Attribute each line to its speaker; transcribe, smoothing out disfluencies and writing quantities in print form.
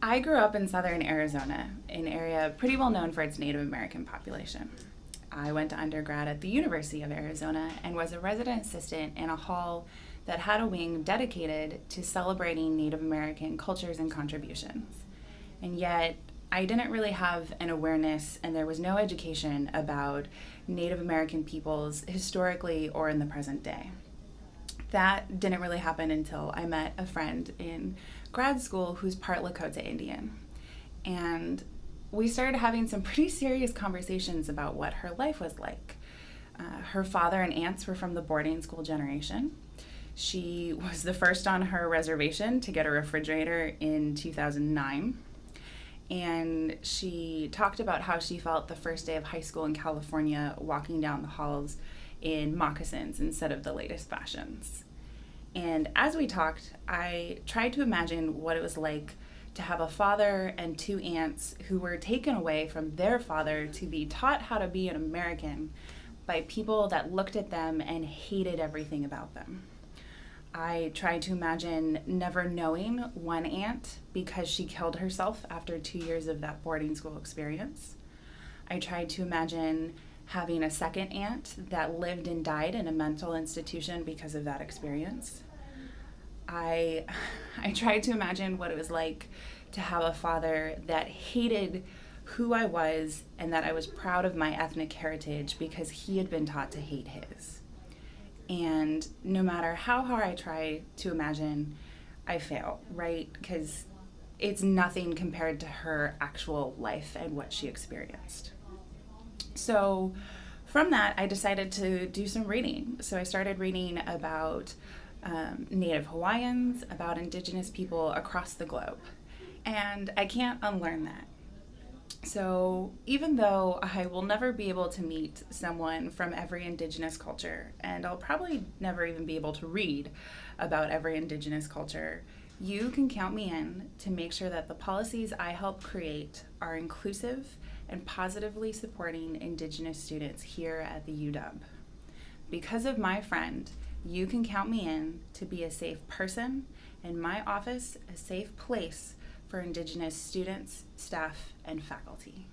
Speaker 1: I grew up in southern Arizona, an area pretty well known for its Native American population. I went to undergrad at the University of Arizona and was a resident assistant in a hall that had a wing dedicated to celebrating Native American cultures and contributions. And yet, I didn't really have an awareness and there was no education about Native American peoples historically or in the present day. That didn't really happen until I met a friend in grad school who's part Lakota Indian. And we started having some pretty serious conversations about what her life was like. Her father and aunts were from the boarding school generation. She was the first on her reservation to get a refrigerator in 2009. And she talked about how she felt the first day of high school in California walking down the halls in moccasins instead of the latest fashions. And as we talked, I tried to imagine what it was like to have a father and two aunts who were taken away from their father to be taught how to be an American by people that looked at them and hated everything about them. I tried to imagine never knowing one aunt because she killed herself after 2 years of that boarding school experience. I tried to imagine having a second aunt that lived and died in a mental institution because of that experience. I tried to imagine what it was like to have a father that hated who I was and that I was proud of my ethnic heritage because he had been taught to hate his. And no matter how hard I try to imagine, I fail, right? Because it's nothing compared to her actual life and what she experienced. So from that, I decided to do some reading. So I started reading about Native Hawaiians, about Indigenous people across the globe. And I can't unlearn that. So even though I will never be able to meet someone from every Indigenous culture, and I'll probably never even be able to read about every Indigenous culture, you can count me in to make sure that the policies I help create are inclusive and positively supporting Indigenous students here at the UW. Because of my friend, you can count me in to be a safe person, and my office a safe place for Indigenous students, staff, and faculty.